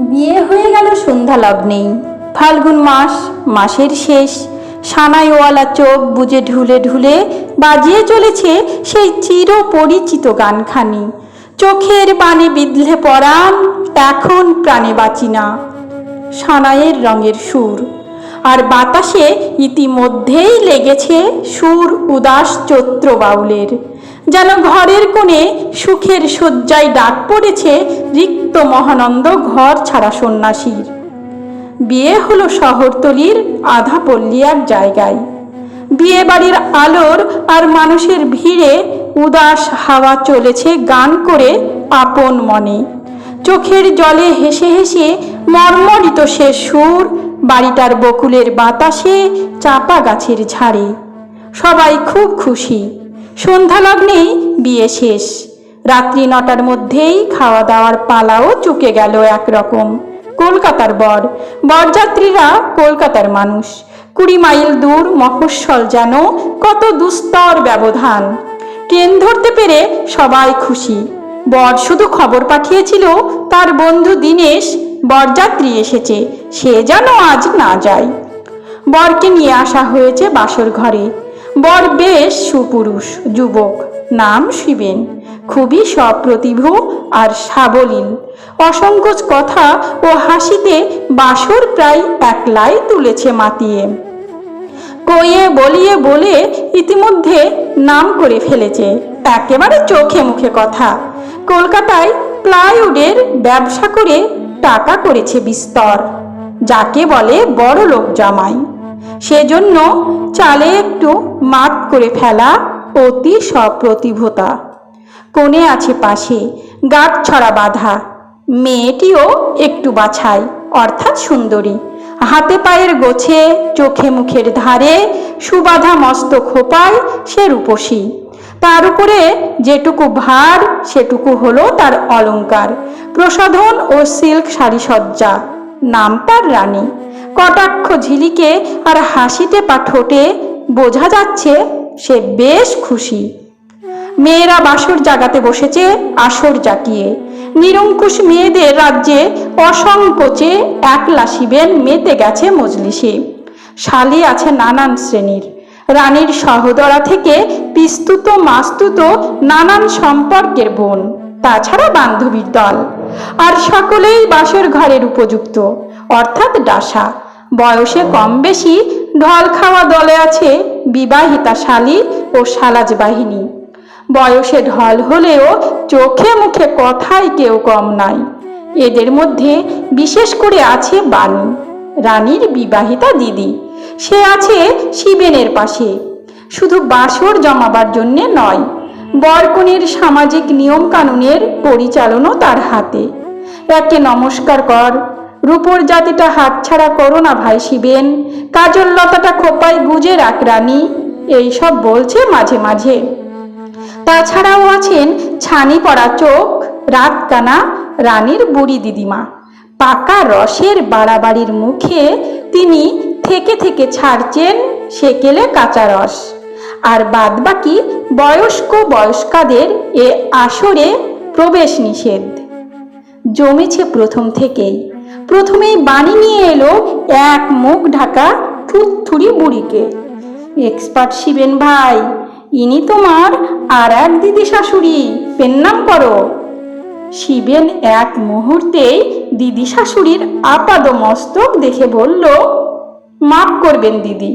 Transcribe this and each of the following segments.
বিয়ে হয়ে গেল সন্ধ্যা লগ্নেই। ফাল্গুন মাস, মাসের শেষ। সানাইওয়ালা চোখ বুজে ঢুলে ঢুলে বাজিয়ে চলেছে সেই চির পরিচিত গানখানি। চোখের পানে বিঁধলে পরাণ, এখন প্রাণে বাঁচি না। সানাইয়ের রঙের সুর, আর বাতাসে ইতিমধ্যেই লেগেছে সুর উদাস চৈত্র বাউলের। যেন ঘরের কোণে সুখের শয্যায় ডাক পড়েছে রিক্ত মহানন্দ ঘর ছাড়া সন্ন্যাসীর। বিয়ে হলো শহরতলির আধা পল্লী এক জায়গায়। বিয়ে বাড়ির আলোর আর মানুষের ভিড়ে উদাস হাওয়া চলেছে গান করে আপন মনে। চোখের জলে হেসে হেসে মর্মরিত সে সুর বাড়িটার বকুলের বাতাসে, চাপা গাছের ঝাড়ে। সবাই খুব খুশি। সন্ধ্যা লগ্নেই বিয়ে শেষ। রাত্রি 9টার মধ্যেই খাওয়া দাওয়ার পালাও চুকে গেল একরকম। কলকাতার বরযাত্রীরা কলকাতার মানুষ। 20 মাইল দূর মফস্বল, যেন কত দুস্তর ব্যবধান। ট্রেন ধরতে পেরে সবাই খুশি। বর শুধু খবর পাঠিয়েছিল তার বন্ধু দীনেশ বরযাত্রী এসেছে, সে যেন আজ না যায়। বরকে নিয়ে আসা হয়েছে বাসর ঘরে। বর বেশ সুপুরুষ যুবক, নাম শিবেন। খুবই সপ্রতিভ আর সাবলীল। অসংকোচ কথা ও হাসিতে বাসর প্রায় একলাই তুলেছে মাতিয়ে। কইয়ে বলিয়ে বলে ইতিমধ্যে নাম করে ফেলেছে, একেবারে চোখে মুখে কথা। কলকাতায় প্লাইউডের ব্যবসা করে টাকা করেছে বিস্তর, যাকে বলে বড় লোক জামাই। সেজন্য চালে একটু মাত করে ফেলা অতি সপ্রতিভতা। কোণে আছে পাশে গাঁট ছড়া বাঁধা। মেয়েটিও একটু বাছাই, অর্থাৎ সুন্দরী। হাতে পায়ের গোছে, চোখে মুখের ধারে সুবাধা মস্ত খোপায় সে রূপসী। তার উপরে যেটুকু ভার সেটুকু হলো তার অলংকার, প্রসাধন ও সিল্ক সারিসজ্জা। নাম তার রানী। কটাক্ষ ঝিলিকে আর হাসি টেপা ঠোঁটে বোঝা যাচ্ছে সে বেশ খুশি। মেয়েরা বাসর জাগাতে বসেছে আসর জাকিয়ে। নিরঙ্কুশ মেয়েদের রাজ্যে অসংকোচে একলা শিবেন মেতে গেছে মজলিসে। শালি আছে নানান শ্রেণীর, রানীর সহদরা থেকে পিস্তুত মাস্তুত নানান সম্পর্কের বোন, তাছাড়া বান্ধবীর দল। আর সকলেই বাসর ঘরের উপযুক্ত, অর্থাৎ ডাসা। বয়সে কম বেশি ঢল খাওয়া দলে আছে বিবাহিতা শালি ও শালাজ বাহিনী। বয়সে ঢল হলেও চোখে মুখে কথাই কেউ কম নাই। এদের মধ্যে বিশেষ করে আছে বাণী, রানীর বিবাহিতা দিদি। সে আছে শিবেনের পাশে, শুধু বাসর জমাবার জন্যে নয়, বরকনের সামাজিক নিয়ম কানুনের পরিচালনও তার হাতে। একে নমস্কার কর, রূপর জাতিটা হাতছাড়া করো না ভাই শিবেন, কাজল লতাটা খোপায় গুজে রাখ রানী, এইসব বলছে মাঝে মাঝে। তাছাড়াও আছেন ছানি পড়া চোখ, রাত কানা রানীর বুড়ি দিদিমা। পাকা রসের বাড়াবাড়ির মুখে তিনি থেকে থেকে ছাড়ছেন সেকেলে কাঁচা রস। আর বাদবাকি বয়স্ক বয়স্কাদের এ আসরে প্রবেশ নিষেধ। জমেছে প্রথম থেকেই। প্রথমেই বাণী নিয়ে এলো এক মুখ ঢাকা থুরথুরি বুড়িকে। এক্সপার্ট শিবেন ভাই, ইনি তোমার আর এক দিদি শাশুড়ি, পেন্নাম করো। শিবেন এক মুহূর্তেই দিদি শাশুড়ির আপাদ মস্তক দেখে বলল, মাফ করবেন দিদি,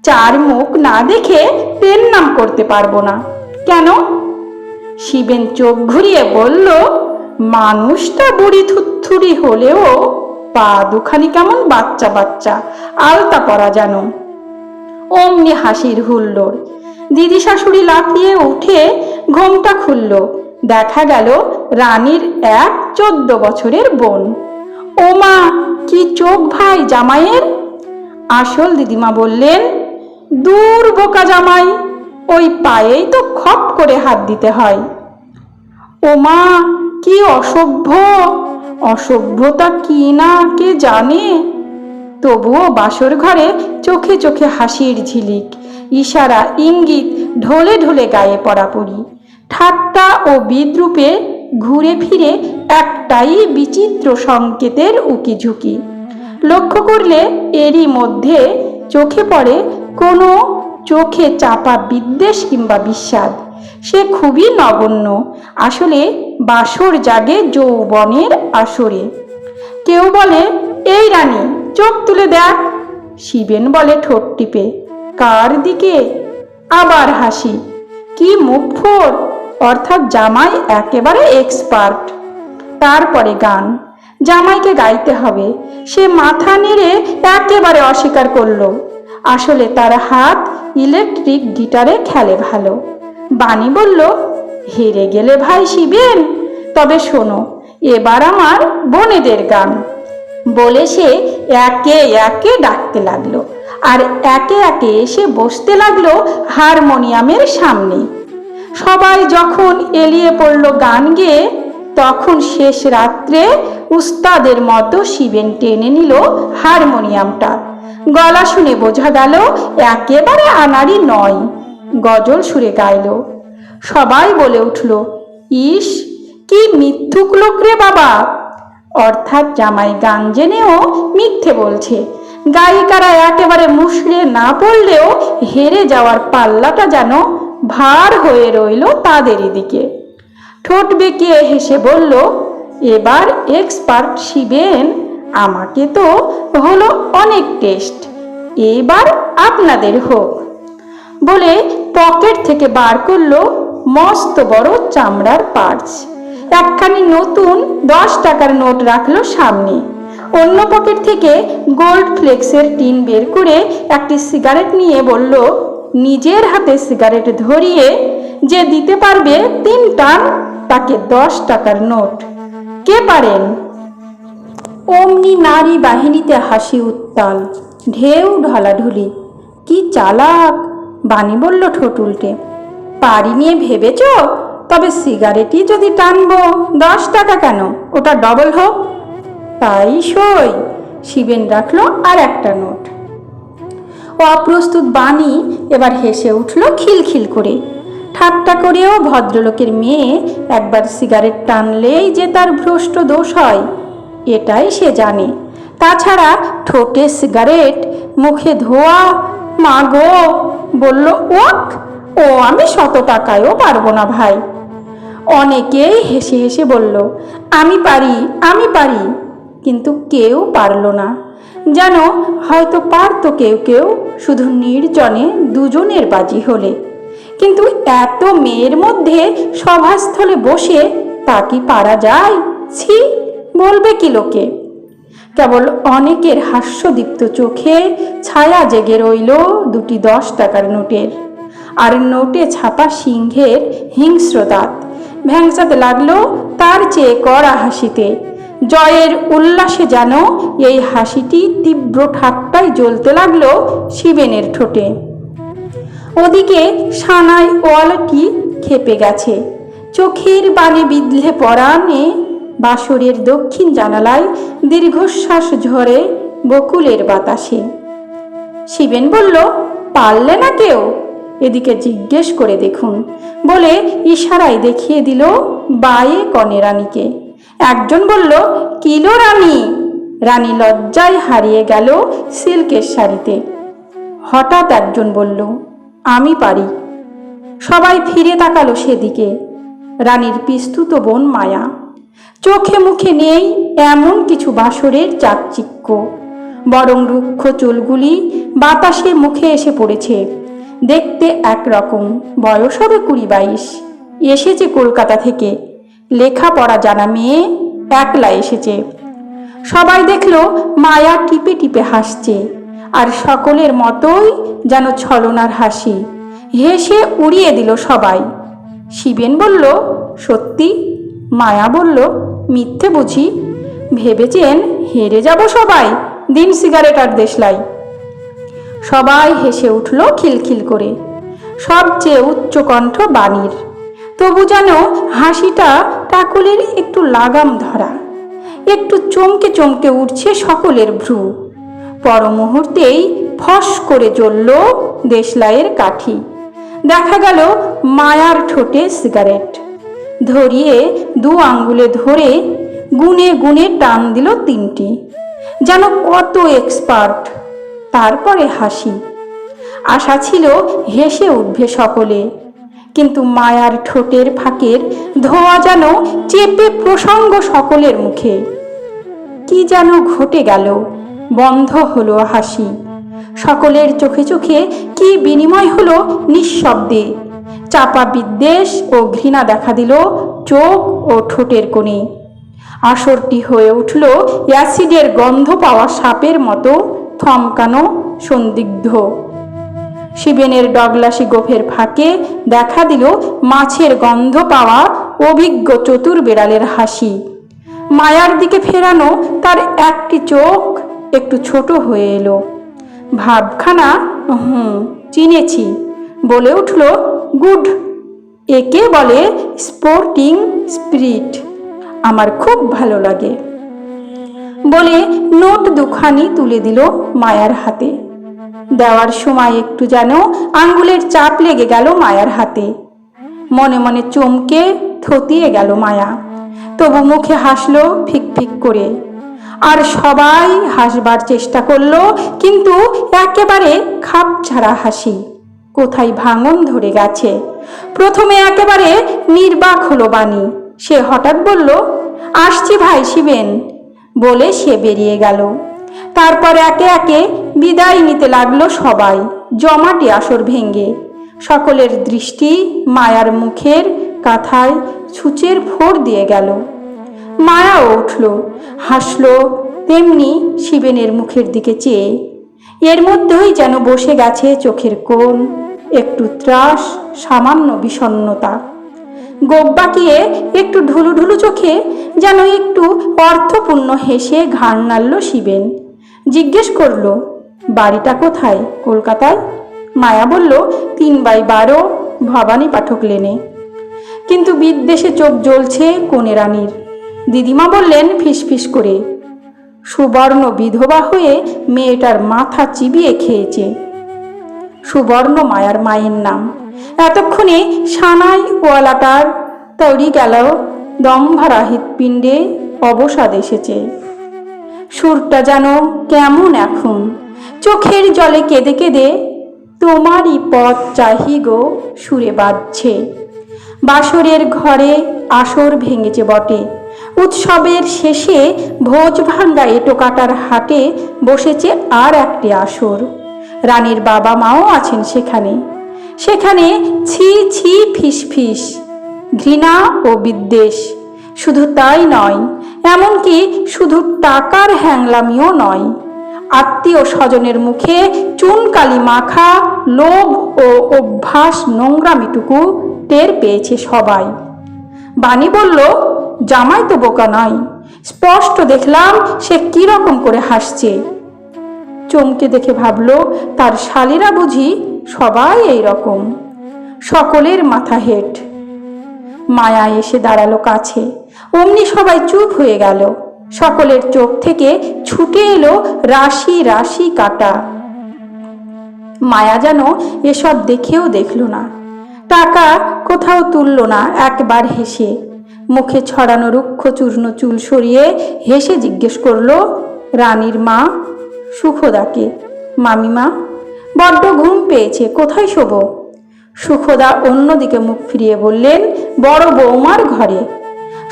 4 মুখ না দেখে পেন্নাম করতে পারবো না। কেন? শিবেন চোখ ঘুরিয়ে বলল, মানুষটা বুড়ি থুরথুরি হলেও পা দুখানি কেমন বাচ্চা বাচ্চা, আলতা পরা যেন। অমনি হাসির হুল্লোড়। দিদি শাশুড়ি লাফিয়ে উঠে ঘোমটা খুলল। দেখা গেল রানীর এক 14 বছরের বোন। ওমা, কি চোখ ভাই জামাইয়ের! আসল দিদিমা বললেন, দূর বোকা জামাই, ওই পায়েই তো খপ করে হাত দিতে হয়। ওমা, কি অসভ্য! অসভ্যতা কি না কে জানে। তবুও বাসর ঘরে চোখে চোখে হাসির ঝিলিক, ইশারা ইঙ্গিত ঢলে ঢলে গায়ে পড়াপড়ি। ঠাট্টা ও বিদ্রূপে ঘুরে ফিরে একটাই বিচিত্র সংকেতের উকিঝুঁকি। লক্ষ্য করলে এরই মধ্যে চোখে পড়ে কোনো চোখে চাপা বিদ্বেষ কিংবা বিস্বাদ। সে খুবই নগণ্য, আসলে বাসর জাগে যৌবনের আসরে। কেউ বলে, এই রানী চোখ তুলে দেখ। শিবেন বলে ঠোঁট টিপে, কার দিকে? আবার হাসি, কি মুখ ফোড়, অর্থাৎ জামাই একেবারে এক্সপার্ট। তারপরে গান, জামাইকে গাইতে হবে। সে মাথা নেড়ে একেবারে অস্বীকার করলো, আসলে তার হাত ইলেকট্রিক গিটারে খেলে ভালো। বাণী বলল, হেরে গেলে ভাই শিবেন, তবে শোনো এবার আমার বোনেদের গান। বলে সে একে একে ডাকতে লাগলো, আর একে একে এসে বসতে লাগলো হারমোনিয়ামের সামনে। সবাই যখন এলিয়ে পড়ল গান গেয়ে, তখন শেষ রাত্রে উস্তাদের মতো শিবেন টেনে নিল হারমোনিয়ামটা। গলা শুনে বোঝা গেল একেবারে আনাড়ি নয়। গজল সুরে গাইল। সবাই বলে উঠল, ইস কি মিথ্যুক লোক রে বাবা। অর্থাৎ জামাই গান জেনেও মিথ্যে বলছে। গায়িকারা একেবারে মুষড়ে না পড়লেও হেরে যাওয়ার পাল্লাটা যেন ভার হয়ে রইল তাদেরই দিকে। ঠোঁট বেঁকিয়ে হেসে বলল, এবার এক্সপার্ট শিবেন, আমাকে তো হলো অনেক টেস্ট, এবার আপনাদের হোক। বলে পকেট থেকে বার করলো মস্ত বড় চামড়ার পার্স। একখানি নতুন 10 টাকার নোট রাখলো সামনে। অন্য পকেট থেকে গোল্ড ফ্লেক্সের টিন বের করে একটি সিগারেট নিয়ে বলল, নিজের হাতে সিগারেট ধরিয়ে যে দিতে পারবে 3 টান, তাকে 10 টাকার নোট। কে পারেন? অমনি নারী বাহিনীতে হাসি উত্তাল, ঢেউ ঢলাঢুলি। কি চালাক, বাণী বলল ঠোঁট উল্টে। পারি নিয়ে ভেবেছ? তবে সিগারেটই যদি টানবো 10 টাকা কেন, ওটা ডবল হোক। তাই সই। শিবেন রাখলো আর একটা নোট। অপ্রস্তুত বাণী এবার হেসে উঠল খিলখিল করে। ঠাট্টা করেও ভদ্রলোকের মেয়ে একবার সিগারেট টানলেই যে তার ভ্রষ্ট দোষ হয়, এটাই সে জানে। তাছাড়া ঠোঁটে সিগারেট, মুখে ধোয়া, মা গো, বলল ওয়াক, ও আমি 100 টাকায়ও পারবো না ভাই। অনেকেই হেসে হেসে বলল, আমি পারি, আমি পারি, কিন্তু কেউ পারল না। যেন হয়তো পারত কেউ কেউ, শুধু নির্জনে দুজনের বাজি হলে। কিন্তু এত মেয়ের মধ্যে সভাস্থলে বসে তা কি পারা যায়? ছি, বলবে কি লোকে। কেবল অনেকের হাস্যদীপ্ত চোখে ছায়া জেগে রইল দুটি 10 টাকার নোটের, আর নোটে ছাপা সিংহের হিংস্র দাঁত ভ্যাংচাতে লাগলো তার চেয়ে কড়া হাসিতে। জয়ের উল্লাসে যেন এই হাসিটি তীব্র ঠাট্টায় জ্বলতে লাগলো শিবেনের ঠোঁটে। ওদিকে সানাই ওয়ালাটি খেপে গেছে। চোখের বানে বিধলে পরাণে বাসরের দক্ষিণ জানালায় দীর্ঘশ্বাস ঝরে বকুলের বাতাসে। শিবেন বলল, পারলে না কেউ? এদিকে জিজ্ঞেস করে দেখুন, বলে ইশারায় দেখিয়ে দিল বায়ে কনে রানীকে। একজন বলল, কিলো রানী। রানী লজ্জায় হারিয়ে গেল সিল্কের শাড়িতে। হঠাৎ একজন বলল, আমি পারি। সবাই ফিরে তাকালো সেদিকে। রানীর পিস্তুত বোন মায়া। চোখে মুখে নেই এমন কিছু বাসরের চাকচিক্য, বরং রুক্ষ চুলগুলি বাতাসে মুখে এসে পড়েছে। দেখতে একরকম, বয়স হবে 20-22। এসেছে কলকাতা থেকে, লেখাপড়া জানা মেয়ে, একলা এসেছে। সবাই দেখলো মায়া টিপে টিপে হাসছে, আর সকলের মতোই যেন ছলনার হাসি। হেসে উড়িয়ে দিল সবাই। শিবেন বলল, সত্যি? মায়া বলল, মিথ্যে বুঝি? ভেবেছেন হেরে যাব সবাই? দিন সিগারেট আর দেশলাই। সবাই হেসে উঠল খিলখিল করে। সবচেয়ে উচ্চকণ্ঠ বাণীর। তবু যেন হাসিটা টাকলের একটু লাগাম ধরা। একটু চমকে চমকে উঠছে সকলের ভ্রু। পর মুহূর্তেই ফস করে জ্বলল দেশলাইয়ের কাঠি। দেখা গেল মায়ার ঠোঁটে সিগারেট। ধরিয়ে 2 আঙ্গুলে ধরে গুনে গুনে টান দিল 3টি, যেন কত এক্সপার্ট। তারপরে হাসি। আশা ছিল হেসে উঠবে সকলে, কিন্তু মায়ার ঠোঁটের ফাঁকের ধোঁয়া যেন চেপে প্রসঙ্গ সকলের মুখে। কি যেন ঘটে গেল, বন্ধ হলো হাসি। সকলের চোখে চোখে কি বিনিময় হলো নিঃশব্দে। চাপা বিদ্বেষ ও ঘৃণা দেখা দিল চোখ ও ঠোঁটের কোণে। আসরটি হয়ে উঠল অ্যাসিডের গন্ধ পাওয়া সাপের মতো থমকানো, সন্দিগ্ধ। শিবেনের ডগলাসি গোফের ফাঁকে দেখা দিল মাছের গন্ধ পাওয়া অভিজ্ঞ চতুর বেড়ালের হাসি। মায়ার দিকে ফেরানো তার একটি চোখ একটু ছোট হয়ে এলো। ভাবখানা চিনেছি বলে উঠল, গুড, একে বলে স্পোর্টিং স্পিরিট, আমার খুব ভালো লাগে বলে নোট 2খানি তুলে দিল মায়ার হাতে। দেওয়ার সময় একটু যেন আঙ্গুলের চাপ লেগে গেল মায়ার হাতে। মনে মনে চমকে থতিয়ে গেল মায়া, তবু মুখে হাসলো ফিক ফিক করে। আর সবাই হাসবার চেষ্টা করলো, কিন্তু একেবারে খাপ ছাড়া হাসি। কোথায় ভাঙন ধরে গেছে। প্রথমে একেবারে নির্বাক হলো বাণী। সে হঠাৎ বলল, আসছি ভাই শিবেন, বলে সে বেরিয়ে গেল। তারপর একে একে বিদায় নিতে লাগলো সবাই, জমাটি আসর ভেঙে। সকলের দৃষ্টি মায়ার মুখের কাঁথায় ছুঁচের ফোড় দিয়ে গেল। মায়াও উঠল, হাসলো তেমনি শিবেনের মুখের দিকে চেয়ে। এর মধ্যেই যেন বসে গেছে চোখের কোণ, একটু ত্রাস, সামান্য বিষণ্ণতা। গোপ বাকিয়ে একটু ঢুলু ঢুলু চোখে যেন একটু অর্থপূর্ণ হেসে ঘাড় নাড়ল শিবেন। জিজ্ঞেস করল, বাড়িটা কোথায়? কলকাতায়। মায়া বলল, 3/12 ভবানী পাঠক লেনে। কিন্তু বিদ্বেষে চোখ জ্বলছে কনে রানীর। দিদিমা বললেন ফিসফিস করে, সুবর্ণ বিধবা হয়ে মেয়েটার মাথা চিবিয়ে খেয়েছে। সুবর্ণ মায়ার মায়ের নাম। এতক্ষণে সানাই ওয়ালাটার তৈরি গেল দম্ভরা হৃৎপিণ্ডে অবসাদ এসেছে। সুরটা যেন কেমন এখন, চোখের জলে কেঁদে কেঁদে তোমারই পথ চাহি গো সুরে বাজছে। বাসরের ঘরে আসর ভেঙেছে বটে। উৎসবের শেষে ভোজ ভাঙ্গা এটো কাটার হাটে বসেছে আর একটি আসর। রানীর বাবা মাও আছেন সেখানে। সেখানে ছি ছি ফিস ফিস, ঘৃণা ও বিদ্বেষ। শুধু তাই নয়, এমনকি শুধু টাকার হ্যাংলামিও নয়, আত্মীয় স্বজনের মুখে চুনকালি মাখা লোভ ও অভ্যাস নোংরামিটুকু টের পেয়েছে সবাই। বাণী বলল, জামাই তো বোকা নয়, স্পষ্ট দেখলাম সে কিরকম করে হাসছে। চমকে দেখে ভাবল, তার শালীরা বুঝি সবাই এই রকম। সকলের মাথা হেট। মায়া এসে দাঁড়ালো কাছে, অমনি সবাই চুপ হয়ে গেল। সকলের চোখ থেকে ছুটে এলো রাশি রাশি কাটা। মায়া যেন এসব দেখেও দেখল না, টাকা কোথাও তুলল না। একবার হেসে, মুখে ছড়ানো রুক্ষ চূর্ণ চুল সরিয়ে হেসে জিজ্ঞেস করলো, রানীর মা সুখদাকে, মামিমা বড্ড ঘুম পেয়েছে, কোথায় শোবো? সুখদা অন্যদিকে মুখ ফিরিয়ে বললেন, বড় বৌমার ঘরে।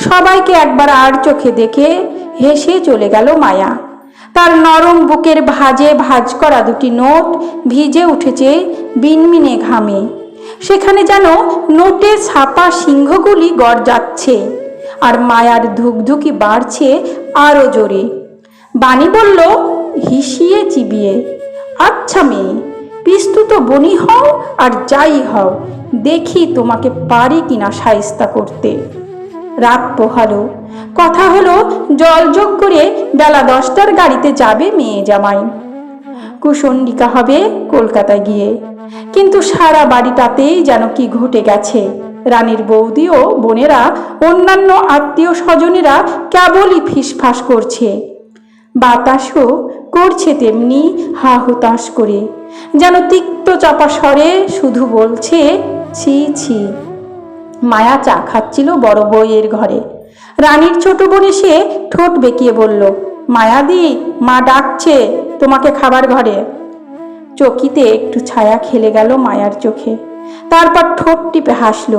সবাইকে একবার আর চোখে দেখে হেসে চলে গেল মায়া। তার নরম বুকের ভাঁজে ভাঁজ করা 2টি নোট ভিজে উঠেছে বিনমিনে ঘামে। সেখানে যেন নোটে ছাপা সিংহগুলি গর্জাচ্ছে, আর মায়ার ধুকধুকি বাড়ছে আরো জোরে। বাণী বলল হিসিয়ে চিবিয়ে, আচ্ছা মেয়ে, পিস্তুত বনি হও আর যাই হও, দেখি তোমাকে পারি কিনা শায়েস্তা করতে। রাত পোহালো। কথা হলো জলযোগ করে বেলা 10টার গাড়িতে যাবে মেয়ে জামাই। কুশণ্ডিকা হবে কলকাতায় গিয়ে। কিন্তু সারা বাড়িটাতেই যেন কি ঘটে গেছে। রানীর বৌদি ও বোনেরা, অন্যান্য আত্মীয় স্বজনেরা কেবলই ফিসফাস করছে। বাতাসও করছে তেমনি হা হুতাশ করে, যেন তিক্ত চাপা স্বরে শুধু বলছে ছি ছি। মায়া চা খাচ্ছিল বড় বউয়ের ঘরে। রানীর ছোট বোন এসে ঠোঁট বেঁকিয়ে বলল, মায়াদি, মা ডাকছে তোমাকে খাবার ঘরে। চকিতে একটু ছায়া খেলে গেল মায়ার চোখে, তারপর ঠোঁট টিপে হাসল।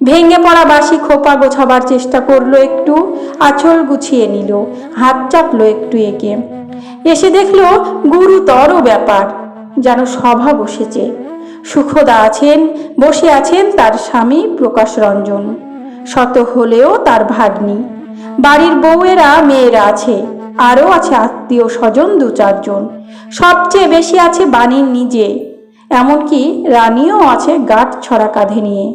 ভেঙে পড়া বাসি খোপা গোছাবার চেষ্টা করলো, একটু আঁচল গুছিয়ে নিল, হাত চাপলো একটু এঁকে। এসে দেখলো গুরুতর ব্যাপার, যেন সভা বসেছে। সুখদা আছেন, বসে আছেন তার স্বামী প্রকাশ রঞ্জন, শত হলেও তার ভাগ্নি। বাড়ির বউয়েরা মেয়েরা আছে, আরও আছে আত্মীয় স্বজন 2-4 জন। সবচেয়ে বেশি আছে বাণীর নিজে, এমনকি রানীও আছে গাঁট ছড়া কাঁধে নিয়ে।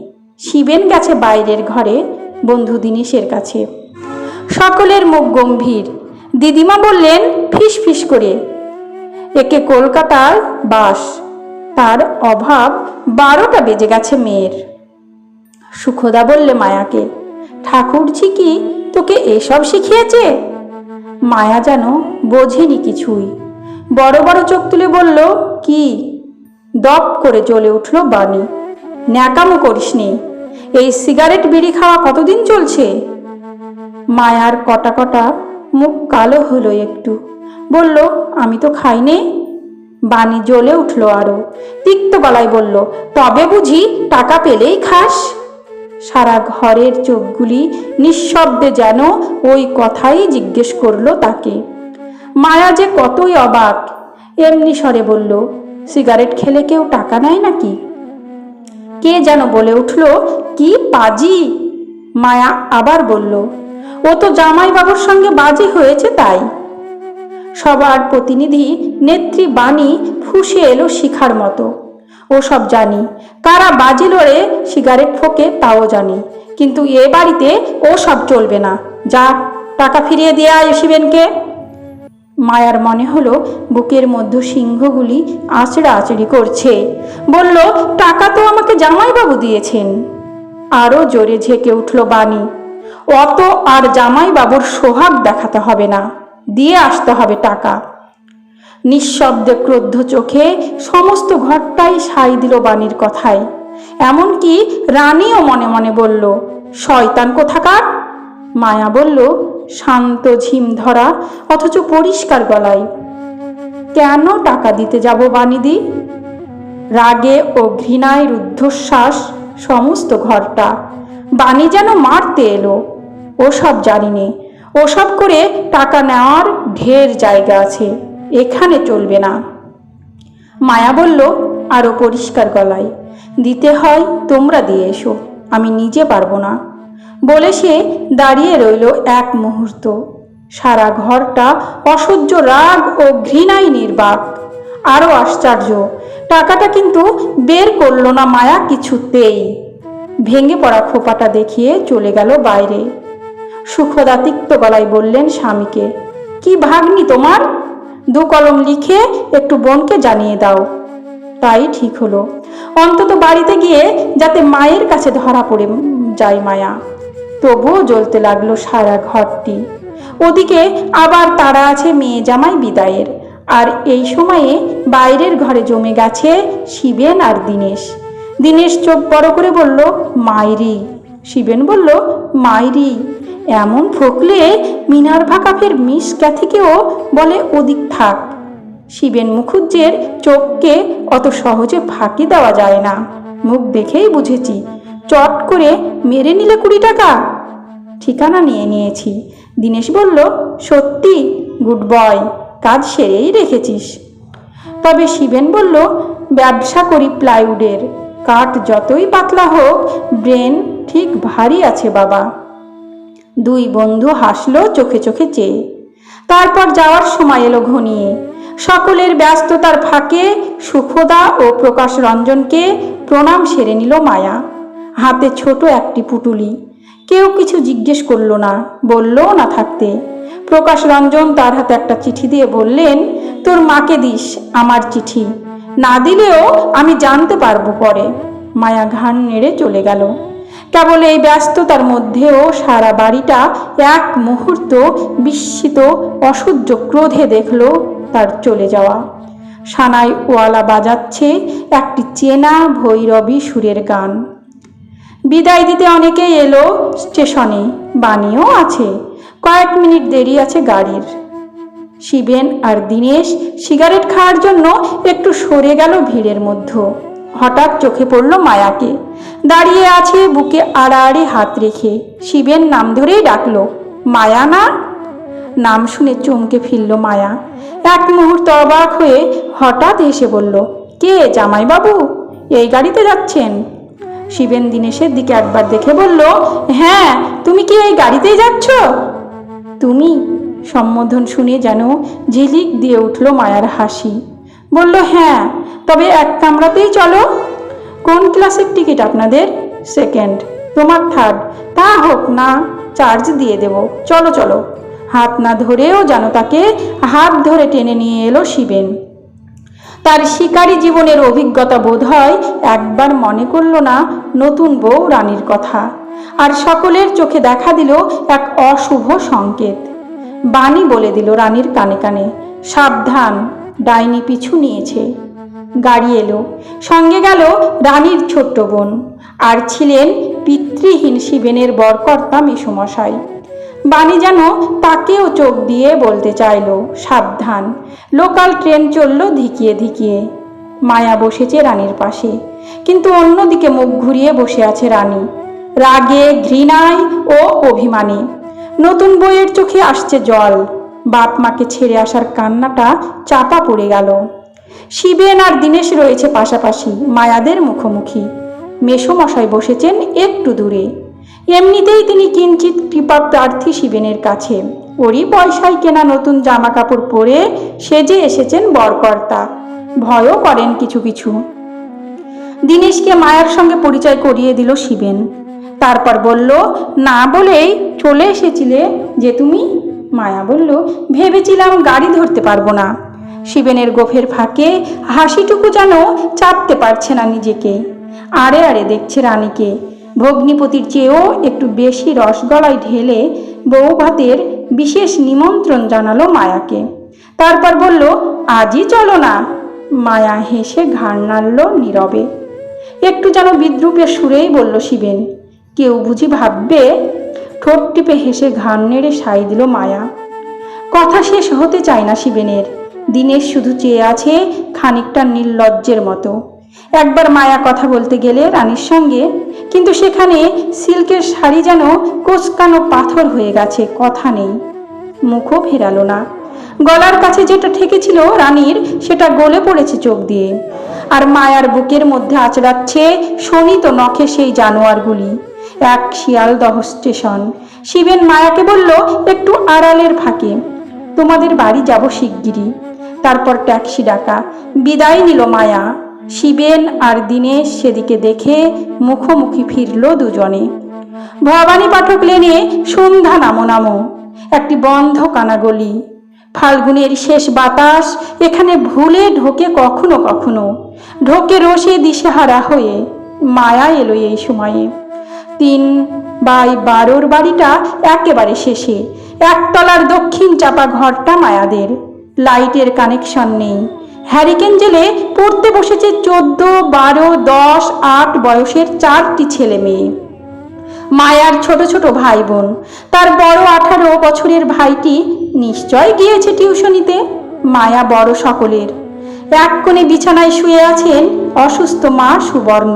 শিবেন গেছে বাইরের ঘরে বন্ধু দিনেশের কাছে। সকলের মুখ গম্ভীর। দিদিমা বললেন ফিস ফিস করে, একে কলকাতার বাস, তার অভাব 12টা বেজে গেছে মেয়ের। সুখদা বললে মায়াকে, ঠাকুরজি কি তোকে এসব শিখিয়েছে? মায়া যেন বোঝেনি কিছুই, বড় বড় চোখ তুলে বলল, কি? দপ করে জ্বলে উঠল বাণী, ন্যাকামো করিসনি, এই সিগারেট বিড়ি খাওয়া কতদিন চলছে? মায়ার কটা কটা মুখ কালো হলো একটু, বলল, আমি তো খাইনি। বাণী জ্বলে উঠল আরো, তিক্ত গলায় বলল, তবে বুঝি টাকা পেলেই খাস? সারা ঘরের চোখগুলি নিঃশব্দে যেন ওই কথাই জিজ্ঞেস করলো তাকে। মায়া যে কতই অবাক, এমনি স্বরে বলল, সিগারেট খেলে কেউ টাকা নেয় নাকি? কে যেন বলে উঠল, কি পাজি। মায়া আবার বলল, ও তো জামাইবাবুর সঙ্গে বাজি হয়েছে তাই। সবার প্রতিনিধি নেত্রী বাণী ফুঁসে এলো শিখার মতো, ও সব জানি, কারা বাজি লড়ে সিগারেট ফোকে তাও জানি, কিন্তু এ বাড়িতে ও সব চলবে না। যা, টাকা ফিরিয়ে দিয়ে আয় শিবেনকে। মায়ার মনে হলো বুকের মধ্যে সিংহগুলি আঁচড়া আঁচড়ি করছে। বলল, টাকা তো আমাকে জামাইবাবু দিয়েছেন। আরও জোরে ঝেঁকে উঠল বাণী, অত আর জামাইবাবুর সোহাগ দেখাতে হবে না, দিয়ে আসতে হবে টাকা। নিঃশব্দে ক্রুদ্ধ চোখে সমস্ত ঘরটাই সাই দিল বাণীর কথায়। এমনকি রানীও মনে মনে বলল, শয়তান কোথাকার। মায়া বলল শান্ত ঝিম ধরা অথচ পরিষ্কার গলায়, কেন টাকা দিতে যাব বাণীদি? রাগে ও ঘৃণায় রুদ্ধশ্বাস সমস্ত ঘরটা। বাণী যেন মারতে এলো। ওসব জানিনি, ওসব করে টাকা নেওয়ার ঢের জায়গা আছে, এখানে চলবে না। মায়া বলল আরো পরিষ্কার গলায়, দিতে হয় তোমরা দিয়ে এসো, আমি নিজে পারবো না। বলে সে দাঁড়িয়ে রইল এক মুহূর্ত। সারা ঘরটা অসহ্য রাগ ও ঘৃণায় নির্বাক। আরো আশ্চর্য, টাকাটা কিন্তু বের করল না মায়া কিছুতেই। ভেঙে পড়া খোপাটা দেখিয়ে চলে গেল বাইরে। সুখদা তিক্ত গলায় বললেন স্বামীকে, কি ভাগ্নি তোমার? 2 কলম লিখে একটু বোনকে জানিয়ে দাও। তাই ঠিক হলো, অন্তত বাড়িতে গিয়ে যাতে মায়ের কাছে ধরা পড়ে যায় মায়া। তবুও জ্বলতে লাগলো সারা ঘরটি। ওদিকে আবার তারা আছে মেয়ে জামাই বিদায়ের, আর এই সময়ে বাইরের ঘরে জমে গেছে শিবেন আর দিনেশ। দিনেশ চোখ বড় করে বলল, মাইরি। শিবেন বলল, মাইরি। এমন ফকলে মিনার্ভা কাপের মিস ক্যাথিকেও বলে ওদিক থাক। শিবেন মুখুজ্জের চোখকে অত সহজে ফাঁকি দেওয়া যায় না, মুখ দেখেই বুঝেছি। চট করে মেরে নিলে 20 টাকা। ঠিকানা নিয়ে নিয়েছি। দিনেশ বলল, সত্যি? গুড বয়, কাজ সেরেই রেখেছিস। তবে শিবেন বলল, ব্যবসা করি প্লাইউডের, কাঠ যতই পাতলা হোক ব্রেন ঠিক ভারী আছে বাবা। 2 বন্ধু হাসলো চোখে চোখে চেয়ে। তারপর যাওয়ার সময় এলো ঘনিয়ে। সকলের ব্যস্ততার ফাঁকে সুখদা ও প্রকাশ রঞ্জনকে প্রণাম সেরে নিল মায়া। হাতে ছোট একটি পুটুলি। কেউ কিছু জিজ্ঞেস করলো না, বললও না থাকতে। প্রকাশ রঞ্জন তার হাতে একটা চিঠি দিয়ে বললেন, তোর মাকে দিস আমার চিঠি, না দিলেও আমি জানতে পারবো পরে। মায়া ঘাড় নেড়ে চলে গেল। কেবল এই ব্যস্ততার মধ্যেও সারা বাড়িটা এক মুহূর্ত বিস্মিত অসহ্য ক্রোধে দেখল তার চলে যাওয়া। সানাই ওয়ালা বাজাচ্ছে একটি চেনা ভৈরবী সুরের গান। বিদায় দিতে অনেকেই এলো স্টেশনে, বাণীও আছে, কয়েক মিনিট দেরি আছে গাড়ির। শিবেন আর দীনেশ সিগারেট খাওয়ার জন্য একটু সরে গেল ভিড়ের মধ্যে। হঠাৎ চোখে পড়ল মায়াকে, দাঁড়িয়ে আছে বুকে আড়াআড়ি হাত রেখে। শিবেন নাম ধরেই ডাকলো, মায়া না? নাম শুনে চমকে ফিরল মায়া। এক মুহূর্ত অবাক হয়ে হঠাৎ হেসে বলল, কে জামাইবাবু? এই গাড়িতে যাচ্ছেন? শিবেন দীনেশের দিকে একবার দেখে বলল, হ্যাঁ, তুমি কি এই গাড়িতেই যাচ্ছ? তুমি? সম্বোধন শুনে যেন ঝিলিক দিয়ে উঠল মায়ার হাসি। বলল, হ্যাঁ, তবে এক কামরাতেই চলো। কোন ক্লাসের টিকিট আপনাদের? সেকেন্ড। তোমার থার্ড। তা হোক না, চার্জ দিয়ে দেব, চলো চলো। হাত না ধরেও যেন তাকে হাত ধরে টেনে নিয়ে এলো শিবেন। তার শিকারী জীবনের অভিজ্ঞতা বোধ হয় একবার মনে করল না নতুন বউ রানীর কথা, আর সকলের চোখে দেখা দিল এক অশুভ সংকেত। বাণী বলে দিল রানীর কানে কানে, সাবধান, ডাইনি পিছু নিয়েছে। গাড়ি এলো, সঙ্গে গেল রানীর ছোট্ট বোন, আর ছিলেন পিতৃহীন শিবেনের বরকর্তা মেসোমশাই। বাণী যেন তাকেও চোখ দিয়ে বলতে চাইল, সাবধান। লোকাল ট্রেন চলল ধিকিয়ে ধিকিয়ে। মায়া বসেছে রানীর পাশে, কিন্তু অন্যদিকে মুখ ঘুরিয়ে বসে আছে রানী, রাগে, ঘৃণায় ও অভিমানে। নতুন বইয়ের চোখে আসছে জল। বাপ মাকে ছেড়ে আসার কান্নাটা চাপা পড়ে গেল। শিবেন আর দীনেশ রয়েছে পাশাপাশি, মায়াদের মুখোমুখি। মেসোমশাই বসেছেন একটু দূরে। এমনিতেই তিনি কিঞ্চিত কৃপা প্রার্থী শিবেনের কাছে। ওরই পয়সায় কেনা নতুন জামা কাপড় পরে সেজে এসেছেন বরকর্তা, ভয়ও করেন কিছু কিছু। দীনেশকে মায়ার সঙ্গে পরিচয় করিয়ে দিল শিবেন। তারপর বলল, না বলেই চলে এসেছিলে যে তুমি? মায়া বলল, ভেবেছিলাম গাড়ি ধরতে পারবো না। শিবেনের গোফের ফাঁকে হাসিটুকু যেন চাপতে পারছে না নিজেকে। আড়ে আড়ে দেখছে রানীকে। ভগ্নিপতির চেয়েও একটু বেশি রসগোল্লায় ঢেলে বউ ভাতের বিশেষ নিমন্ত্রণ জানালো মায়াকে। তারপর বলল, আজই চলো না। মায়া হেসে ঘাড় নাড়ল নীরবে। একটু যেন বিদ্রুপের সুরেই বলল শিবেন, কেউ বুঝি ভাববে? ঠোঁট টিপে হেসে ঘাড় নেড়ে সাই দিল মায়া। কথা শেষ হতে চায় না শিবেনের। দীনেশ শুধু চেয়ে আছে খানিকটা নির্লজ্জের মতো। একবার মায়া কথা বলতে গেলে রানীর সঙ্গে, কিন্তু সেখানে সিল্কের শাড়ি যেন কোচকানো পাথর হয়ে গেছে, কথা নেই। মুখও ফেরালো না। গলার কাছে যেটা ঠেকেছিল রানীর, সেটা গলে পড়েছে চোখ দিয়ে। আর মায়ার বুকের মধ্যে আঁচড়াচ্ছে শোনিত নখে সেই জানোয়ারগুলি। এক শিয়ালদহ স্টেশন। শিবেন মায়াকে বলল, একটু আড়ালের ফাঁকে, তোমাদের বাড়ি যাব শিগগিরই। তারপর ট্যাক্সি ডাকা। বিদায় নিল মায়া। শিবেন আর দীনেশ সেদিকে দেখে মুখোমুখি ফিরল দুজনে। ভবানী পাঠক লেনে সন্ধ্যা নামো নামো, একটি বন্ধ কানাগলি। ফাল্গুনের শেষ বাতাস এখানে ভুলে ঢোকে কখনো কখনো, ঢোকে রোষে দিশেহারা হয়ে। মায়া এলো এই সময়ে। 3/12 বাড়িটা একেবারে শেষে। একতলার দক্ষিণ চাপা ঘরটা মায়াদের। লাইটের কানেকশন নেই। হ্যারিকেন জেলে পড়তে বসেছে 14, 12, 10, 8 বয়সের 4টি ছেলে মেয়ে। মায়ার ছোট ছোট ভাই বোন। তার বড় 18 বছরের ভাইটি নিশ্চয় গিয়েছে টিউশনিতে। মায়া বড় সকলের। এক কোণে বিছানায় শুয়ে আছেন অসুস্থ মা সুবর্ণ।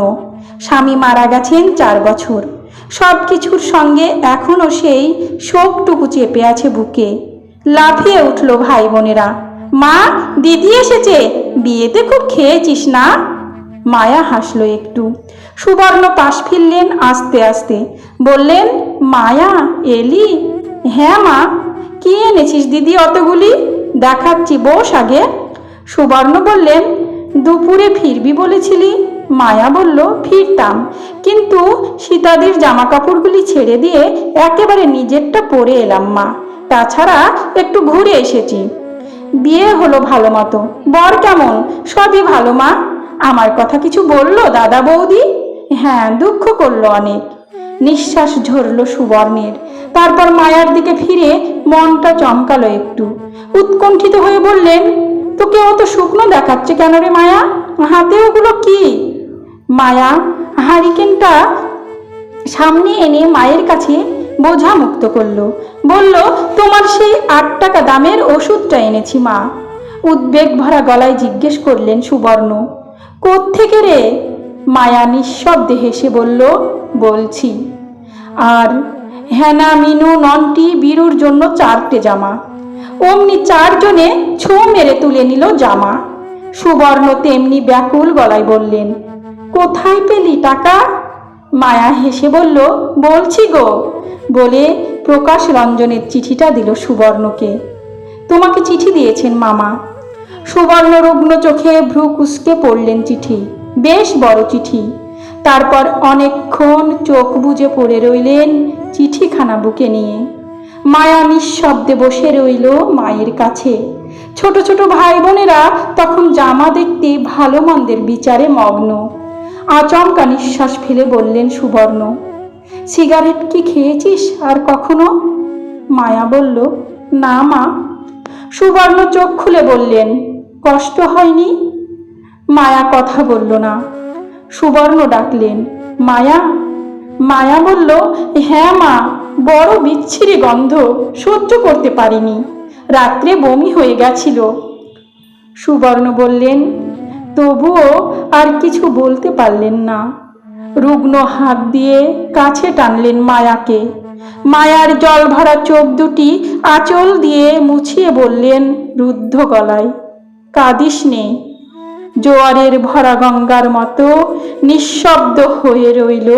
স্বামী মারা গেছেন 4 বছর। সব কিছুর সঙ্গে এখনো সেই শোকটুকু চেপে আছে বুকে। লাফিয়ে উঠল ভাই বোনেরা, মা, দিদি এসেছে, বিয়েতে খুব খেয়েছিস না? মায়া হাসল একটু। সুবর্ণ পাশ ফিরলেন আস্তে আস্তে, বললেন, মায়া এলি? হ্যাঁ মা। কি এনেছিস দিদি অতগুলি? দেখাচ্ছি, বস আগে। সুবর্ণ বললেন, দুপুরে ফিরবি বলেছিলি। মায়া বলল, ফিরতাম, কিন্তু সীতাদির জামা কাপড়গুলি ছেড়ে দিয়ে একেবারে নিজেরটা পরে এলাম মা। তাছাড়া একটু ঘুরে এসেছি। বিয়ে হলো ভালো মতো। বর কেমন? সবই ভালো মা। আমার কথা কিছু বললো দাদা বৌদি? হ্যাঁ, দুঃখ করলো অনেক। নিঃশ্বাস ঝরল সুবর্ণের। তারপর মায়ার দিকে ফিরে মনটা চমকালো একটু। উৎকণ্ঠিত হয়ে বললেন, তোকে অত শুকনো দেখাচ্ছে কেন রে মায়া? হাতে ওগুলো কি? মায়া হারিকেনটা সামনে এনে মায়ের কাছে বোঝা মুক্ত করলো। বলল, তোমার সেই 8 টাকা দামের ওষুধটা এনেছি মা। উদ্বেগ ভরা গলায় জিজ্ঞেস করলেন সুবর্ণ, কোত্থেকে রে? মায়া নিঃশব্দে হেসে বলল, বলছি। আর হেনা, মিনু, নন্টি, বীরুর জন্য 4টে জামা। অমনি 4 জনে ছো মেরে তুলে নিল জামা। সুবর্ণ তেমনি ব্যাকুল গলায় বললেন, কোথায় পেলি টাকা? মায়া হেসে বলল, বলছি গো, বলে প্রকাশ রঞ্জনের চিঠিটা দিল সুবর্ণকে। তোমাকে চিঠি দিয়েছেন মামা। সুবর্ণ রুগ্ন চোখে ভ্রু কুঁচকে পড়লেন চিঠি, বেশ বড় চিঠি। তারপর অনেকক্ষণ চোখ বুজে পড়ে রইলেন চিঠিখানা বুকে নিয়ে। মায়া নিঃশব্দে বসে রইল মায়ের কাছে। ছোট ছোট ভাই বোনেরা তখন জামা দেখতে ভালো মন্দের বিচারে মগ্ন। আচমকা নিঃশ্বাস ফেলে বললেন সুবর্ণ, সিগারেট কি খেয়েছিস আর কখনো? মায়া বলল, না মা। সুবর্ণ চোখ খুলে বললেন, কষ্ট হয়নি? মায়া কথা বলল না। সুবর্ণ ডাকলেন, মায়া। মায়া বলল, হ্যাঁ মা, বড় বিচ্ছিরি গন্ধ, সহ্য করতে পারিনি, রাত্রে বমি হয়ে গেছিল। সুবর্ণ বললেন, তবুও আর কিছু বলতে পারলেন না। রুগ্ন হাত দিয়ে কাছে টানলেন মায়াকে। মায়ার জল ভরা চোখ দুটি আঁচল দিয়ে মুছিয়ে বললেন রুদ্ধ গলায়, কাঁদিস নে। জোয়ারের ভরা গঙ্গার মতো নিঃশব্দ হয়ে রইল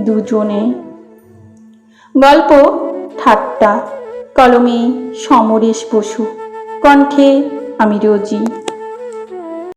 দুজনে। গল্প ঠাট্টা, কলমে সমরেশ বসু, কণ্ঠে আমি রোজি।